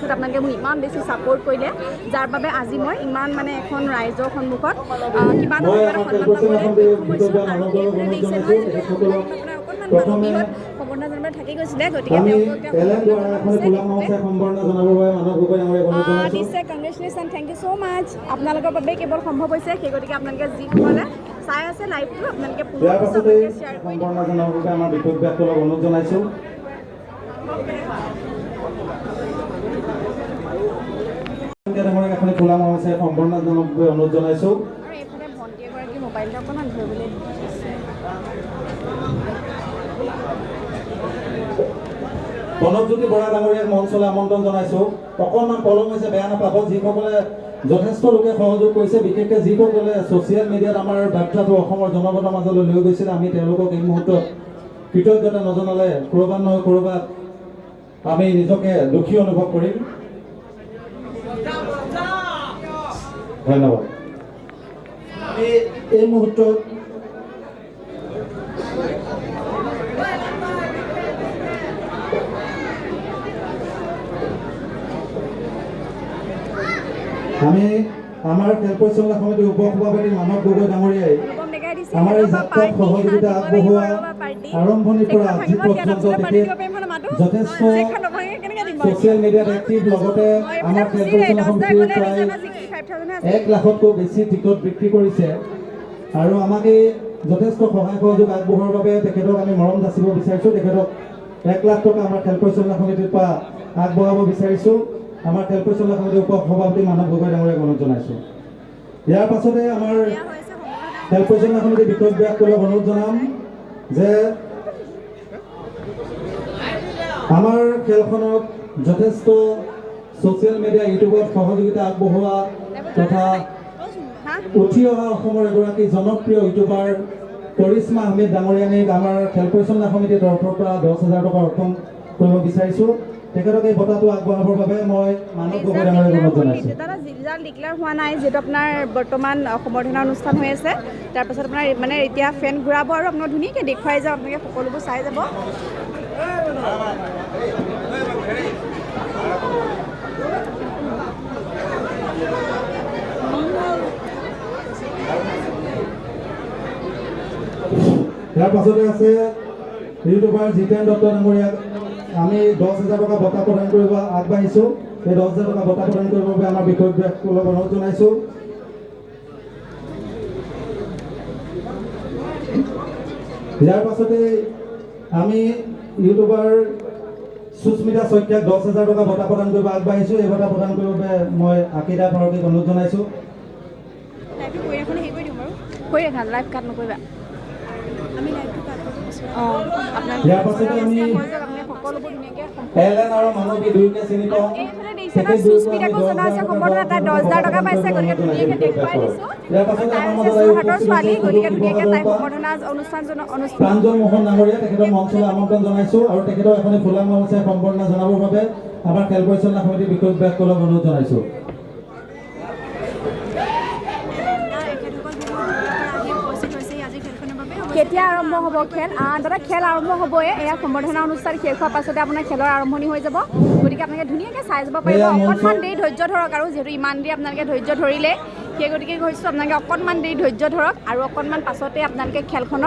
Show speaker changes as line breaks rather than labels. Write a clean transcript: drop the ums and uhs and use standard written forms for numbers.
পাছত আপোনালোকে মোক ইমান বেছি ছাপোৰ্ট কৰিলে, যাৰ বাবে আজি মই ইমান মানে এখন ৰাইজৰ সন্মুখত কিবা নহয় কিবা সন্মান পাবলৈ সক্ষম হৈছোঁ। আৰু এইফালে দেখিছে নহয়, যিটো আপোনাৰ অকণমান মানুহ বিহত সম্বৰ্ধনা জনাবলৈ থাকি গৈছিলে, গতিকে তেওঁলোকক এতিয়া সম্বৰ্ধনা জনোৱা হৈছে। দিছে কংগ্ৰেচুলেশ্যন, থেংক ইউ ছ' মাছ। আপোনালোকৰ বাবে কেৱল সম্ভৱ হৈছে, সেই গতিকে আপোনালোকে যিসকলে চাই আছে লাইভটো আপোনালোকে পুনৰ শ্বেয়াৰ কৰি দিব।
আমাৰ বিশেষ ব্যক্তিক অনুৰোধ জনাইছোঁ। এখন খোলা মঞ্চে সম্বৰ্ধনা জনাবলৈ অনুৰোধ জনাইছোঁ।
আৰু এইফালে ভণ্টি এগৰাকী মোবাইলটো অকণমান ধৰিবলৈ দিছে।
প্ৰণৱজ্যোতি বৰা ডাঙৰীয়াক মঞ্চলৈ আমন্ত্ৰণ জনাইছোঁ। অকণমান পলম হৈছে, বেয়া নাপাব। যিসকলে যথেষ্ট লোকে সহযোগ কৰিছে, বিশেষকৈ যিসকলে ছ'চিয়েল মিডিয়াত আমাৰ বাৰ্তাটো অসমৰ জনগণৰ মাজলৈ লৈ গৈছিলে, আমি তেওঁলোকক এই মুহূৰ্তত কৃতজ্ঞতা নজনালে ক'ৰবাত নহয় ক'ৰবাত আমি নিজকে দুখী অনুভৱ কৰিম। ধন্যবাদ। আমি এই মুহূৰ্তত আমি আমাৰ খেল পৰিচালনা সমিতিৰ উপ সভাপতি মানৱ গগৈ ডাঙৰীয়াই আমাৰ এই যাত্ৰাত সহযোগিতা আগবঢ়োৱা আৰম্ভণিৰ পৰা আজি পৰ্যন্ত যথেষ্ট ছ'চিয়েল মিডিয়াত এক্টিভ, লগতে আমাৰ খেল পৰিচালনা সমিতিৰ প্ৰায় 1 লাখতকৈ বেছি টিকট বিক্ৰী কৰিছে। আৰু আমাক এই যথেষ্ট সহায় সহযোগ আগবঢ়োৱাৰ বাবে তেখেতক আমি মৰম যাচিব বিচাৰিছোঁ। তেখেতক 1 লাখ টকা আমাৰ খেল পৰিচালনা সমিতিৰ পৰা আগবঢ়াব বিচাৰিছোঁ। আমাৰ খেল পৰিচালনা সমিতিৰ উপ সভাপতি মানৱ গগৈ ডাঙৰীয়াক অনুৰোধ জনাইছোঁ। ইয়াৰ পাছতে আমাৰ খেল পৰিচালনা সমিতিৰ বিশেষ ব্যক্তিক অনুৰোধ জনাম যে আমাৰ খেলখনত যথেষ্ট ছ'চিয়েল মিডিয়া ইউটিউবত সহযোগিতা আগবঢ়োৱা তথা উঠি অহা অসমৰ এগৰাকী জনপ্ৰিয় ইউটিউবাৰ কৰিশ্মা আহমেদ ডাঙৰীয়ানীক আমাৰ খেল পৰিচালনা সমিতিৰ তৰফৰ পৰা 10,000 টকা অৰ্পণ কৰিব বিচাৰিছোঁ। তেখেতক এই বঁটাটো আগবঢ়াবৰ বাবে মই মানৱ গগৈ ডাঙৰীয়াক অনুৰোধ জনাইছোঁ।
দাদা ৰিজাল্ট ডিক্লেয়াৰ হোৱা নাই, যিহেতু আপোনাৰ বৰ্তমান সম্বৰ্ধনা অনুষ্ঠান হৈ আছে। তাৰপাছত আপোনাৰ মানে এতিয়া ফেন ঘূৰাব আৰু আপোনাক ধুনীয়াকৈ দেখুৱাই যাওঁ, আপোনালোকে সকলোবোৰ চাই যাব।
ইয়াৰ পাছতে আছে ইউটিউবাৰ জিতেন দত্ত ডাঙৰীয়াক আমি 10,000 টকা বঁটা প্ৰদান কৰিব আগবাঢ়িছোঁ। এই 10,000 টকা বঁটা প্ৰদান কৰিবৰ বাবে আমাৰ বিশেষ ব্যক্তিক অনুৰোধ জনাইছোঁ। ইয়াৰ পাছতে আমি ইউটিউবাৰ সুস্মিতা শইকীয়াক 10,000 টকা বঁটা প্ৰদান কৰিব আগবাঢ়িছোঁ। এই বঁটা প্ৰদান কৰিবৰ বাবে মই আকিদা ফাৰুকীক অনুৰোধ জনাইছোঁ।
লাইভ কাট নকৰিবা।
ইয়াৰ পাছতে আমি এলেন আৰু মানৱী দুয়োকে চিনি পাওঁ।
সুস্মিতাকো জনা আছে সম্বৰ্ধনা, তাই 10,000 টকা পাইছে, গতিকে ধুনীয়াকৈ দেখুৱাই দিছোঁ। যোৰহাটৰ ছোৱালী, গতিকে ধুনীয়াকৈ তাই সম্বৰ্ধনা অনুষ্ঠান
প্ৰাঞ্জল মোহন ডাঙৰীয়া তেখেতক মঞ্চলৈ আমন্ত্ৰণ জনাইছোঁ। আৰু তেখেতক এখনি খোলা মঞ্চে সম্বৰ্ধনা জনাবৰ বাবে আমাৰ খেল পৰিচালনা সমিতিৰ বিশেষ ব্যক্তিক অনুৰোধ জনাইছোঁ।
কেতিয়া আৰম্ভ হ'ব খেল? দাদা খেল আৰম্ভ হ'বই। এয়া সম্বৰ্ধনা অনুষ্ঠান শেষ হোৱাৰ পাছতে আপোনাৰ খেলৰ আৰম্ভণি হৈ যাব, গতিকে আপোনালোকে ধুনীয়াকৈ চাই যাব পাৰিব। অকণমান দেৰি ধৈৰ্য ধৰক, আৰু যিহেতু ইমান দেৰি আপোনালোকে ধৈৰ্য ধৰিলে, সেই গতিকে কৈছোঁ আপোনালোকে অকণমান দেৰি ধৈৰ্য ধৰক, আৰু অকণমান পাছতে আপোনালোকে খেলখনত